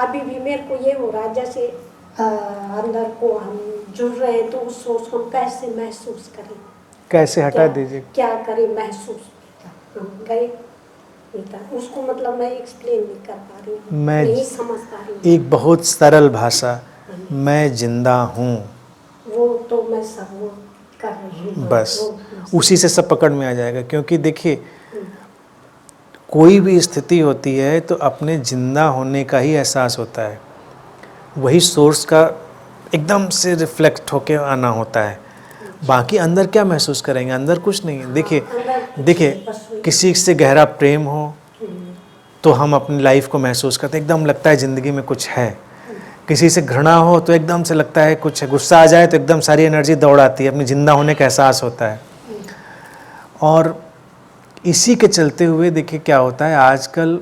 अभी भी मेरे को ये हो रहा है जैसे अंदर को हम जुड़ रहे हैं, तो उस सोच को हम कैसे महसूस करें, कैसे हटा दीजिए, क्या करें महसूस। हम गए उसको, मतलब मैं एक्सप्लेन नहीं कर पा रही हूँ, मैं नहीं समझ पा रही हूँ। एक बहुत सरल भाषा, मैं जिंदा हूँ, वो तो मैं सब वो कर रही हूँ, बस उसी से सब पकड़ में आ जाएगा। क्योंकि देखिए कोई भी स्थिति होती है तो अपने जिंदा होने का ही एहसास होता है, वही सोर्स का एकदम से रिफ्लेक्ट होके आना होता है। बाकी अंदर क्या महसूस करेंगे, अंदर कुछ नहीं है। देखिए किसी से गहरा प्रेम हो तो हम अपनी लाइफ को महसूस करते हैं, एकदम लगता है ज़िंदगी में कुछ है। किसी से घृणा हो तो एकदम से लगता है कुछ है। गुस्सा आ जाए तो एकदम सारी एनर्जी दौड़ आती है, अपनी ज़िंदा होने का एहसास होता है। और इसी के चलते हुए देखिए क्या होता है, आजकल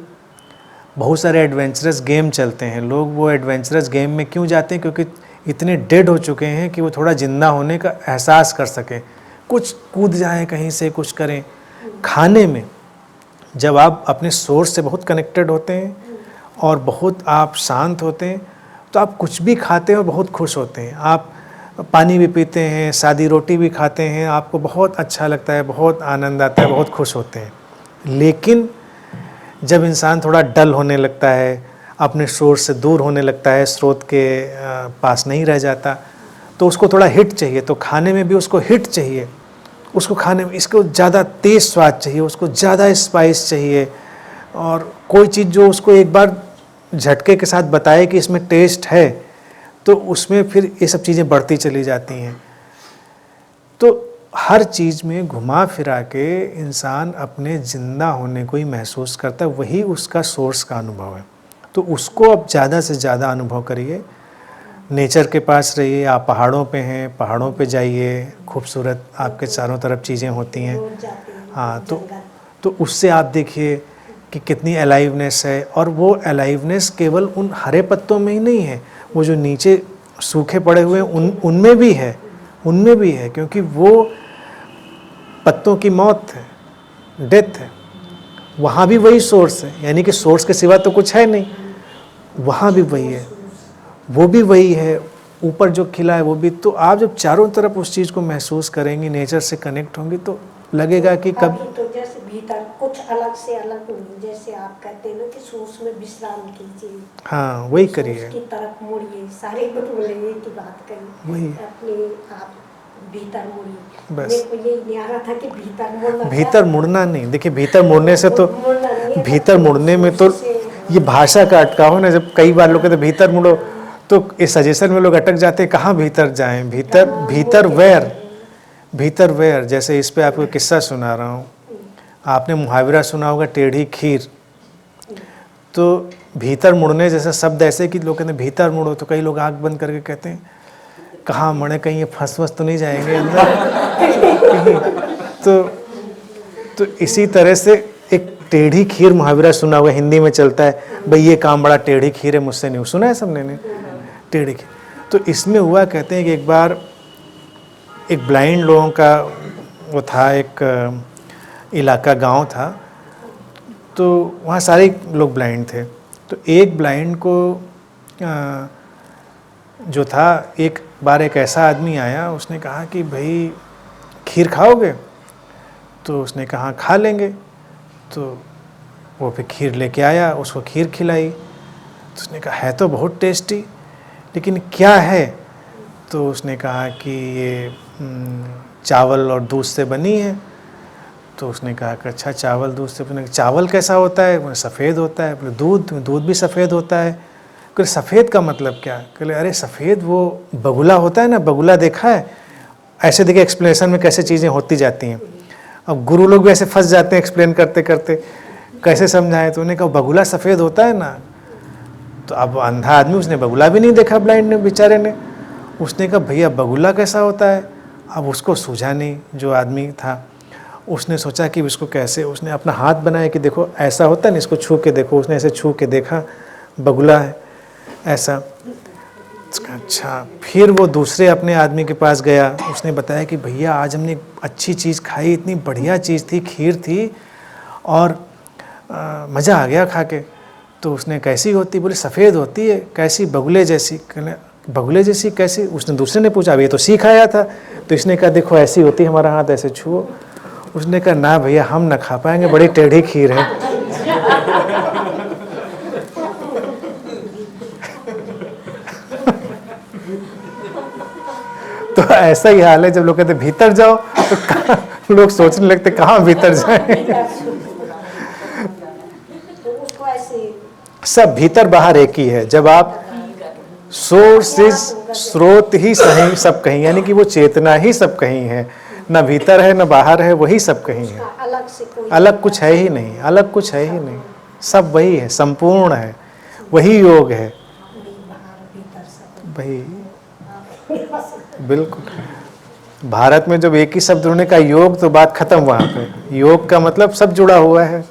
बहुत सारे एडवेंचरस गेम चलते हैं। लोग वो एडवेंचरस गेम में क्यों जाते हैं, क्योंकि इतने डेड हो चुके हैं कि वो थोड़ा जिंदा होने का एहसास कर सकें, कुछ कूद जाएं कहीं से, कुछ करें। खाने में जब आप अपने सोर्स से बहुत कनेक्टेड होते हैं और बहुत आप शांत होते हैं तो आप कुछ भी खाते हैं और बहुत खुश होते हैं। आप पानी भी पीते हैं, सादी रोटी भी खाते हैं, आपको बहुत अच्छा लगता है, बहुत आनंद आता है, बहुत खुश होते हैं। लेकिन जब इंसान थोड़ा डल होने लगता है, अपने सोर्स से दूर होने लगता है, स्रोत के पास नहीं रह जाता, तो उसको थोड़ा हिट चाहिए। तो खाने में भी उसको हिट चाहिए, उसको खाने में इसको ज़्यादा तेज़ स्वाद चाहिए, उसको ज़्यादा स्पाइस चाहिए। और कोई चीज़ जो उसको एक बार झटके के साथ बताए कि इसमें टेस्ट है, तो उसमें फिर ये सब चीज़ें बढ़ती चली जाती हैं। तो हर चीज़ में घुमा फिरा के इंसान अपने ज़िंदा होने को ही महसूस करता है, वही उसका सोर्स का अनुभव है। तो उसको अब ज़्यादा से ज़्यादा अनुभव करिए, नेचर के पास रहिए। आप पहाड़ों पे हैं, पहाड़ों पे जाइए, खूबसूरत आपके चारों तरफ चीज़ें होती हैं। हाँ, तो उससे आप देखिए कि कितनी अलाइवनेस है। और वो अलाइवनेस केवल उन हरे पत्तों में ही नहीं है, वो जो नीचे सूखे पड़े हुए हैं उनमें भी है, उनमें भी है। क्योंकि वो पत्तों की मौत है, डेथ है, वहाँ भी वही सोर्स है। यानी कि सोर्स के सिवा तो कुछ है नहीं, वहाँ भी वही है, वो भी वही है, ऊपर जो खिला है वो भी। तो आप जब चारों तरफ उस चीज़ को महसूस करेंगी, नेचर से कनेक्ट होंगी, तो लगेगा कि कब तो जैसे भीतर कुछ अलग से अलग नहीं, जैसे आप कहते हैं ना कि सोच में विश्राम कीजिए। हाँ, वही करिए, उसकी तरफ मुड़िए, सारे कुछ बोलेंगे की बात करिए, वही अपने आप भीतर मुड़िए। बस। मेरे को यही नहीं आ रहा था कि भीतर मुड़ना, भीतर मुड़ना नहीं। देखिए भीतर मुड़ने से तो, भीतर मुड़ने में तो ये भाषा का अटकाव है ना। जब कई बार लोग कहते हैं भीतर मुड़ो, तो इस सजेशन में लोग अटक जाते हैं, कहाँ भीतर जाएं, भीतर भीतर वेयर, भीतर वेयर। जैसे इस पे आपको किस्सा सुना रहा हूँ, आपने मुहावरा सुना होगा टेढ़ी खीर। तो भीतर मुड़ने जैसा शब्द ऐसे कि लोग कहते हैं भीतर मुड़ो, तो कई लोग आँख बंद करके कहते हैं कहाँ मुड़े, कहीं ये फंस तो नहीं जाएंगे अंदर कहीं। तो इसी तरह से एक टेढ़ी खीर मुहावरा सुना हुआ, हिंदी में चलता है, भाई ये काम बड़ा टेढ़ी खीर है, मुझसे नहीं। सुना है सबने ने टेढ़ी खीर? तो इसमें हुआ, कहते हैं कि एक बार एक ब्लाइंड लोगों का वो था, एक इलाका गांव था, तो वहाँ सारे लोग ब्लाइंड थे। तो एक ब्लाइंड को जो था, एक बार एक ऐसा आदमी आया, उसने कहा कि भाई खीर खाओगे? तो उसने कहा खा लेंगे। तो वो फिर खीर लेके आया, उसको खीर खिलाई। तो उसने कहा है तो बहुत टेस्टी, लेकिन क्या है? तो उसने कहा कि ये चावल और दूध से बनी है। तो उसने कहा कि अच्छा, चावल दूध से बने, चावल कैसा होता है? बोले सफ़ेद होता है। बोले दूध भी सफ़ेद होता है? बोले सफ़ेद का मतलब क्या? बोले अरे सफ़ेद वो बगुला होता है ना, बगुला देखा है? ऐसे देखिए एक्सप्लेनेशन में कैसे चीज़ें होती जाती हैं। अब गुरु लोग भी ऐसे फंस जाते हैं एक्सप्लेन करते करते, कैसे समझाएं? तो उन्हें कहा बगुला सफ़ेद होता है ना। तो अब अंधा आदमी, उसने बगुला भी नहीं देखा, ब्लाइंड ने बेचारे ने। उसने कहा भैया बगुला कैसा होता है? अब उसको सूझा नहीं, जो आदमी था। उसने सोचा कि इसको कैसे, उसने अपना हाथ बनाया कि देखो ऐसा होता है ना, इसको छू के देखो। उसने ऐसे छू के देखा, बगुला है ऐसा। अच्छा, फिर वो दूसरे अपने आदमी के पास गया, उसने बताया कि भैया आज हमने अच्छी चीज़ खाई, इतनी बढ़िया चीज़ थी, खीर थी, और मज़ा आ गया खा के। तो तो उसने कैसी होती, बोले सफ़ेद होती है। कैसी? बगुले जैसी। कहने बगुले जैसी कैसी? उसने दूसरे ने पूछा, अब ये तो सीख आया था। तो इसने कहा देखो ऐसी होती है, हमारा हाथ ऐसे छुओ। उसने कहा ना भैया हम ना खा पाएंगे, बड़ी टेढ़ी खीर है। तो ऐसा ही हाल है, जब लोग कहते भीतर जाओ तो लोग सोचने लगते कहाँ भीतर जाए। तो उसको ऐसे सब भीतर बाहर एक ही है। जब आप सोर्स इज, स्रोत ही सही सब कहीं, यानी कि वो चेतना ही सब कहीं है, न भीतर है न बाहर है, वही सब कहीं है। अलग से कोई अलग कुछ है ही नहीं, अलग कुछ है ही नहीं, सब वही है, संपूर्ण है, वही योग है, वही बिल्कुल। भारत में जब एक ही शब्द होने का योग, तो बात खत्म। वहाँ पे योग का मतलब सब जुड़ा हुआ है।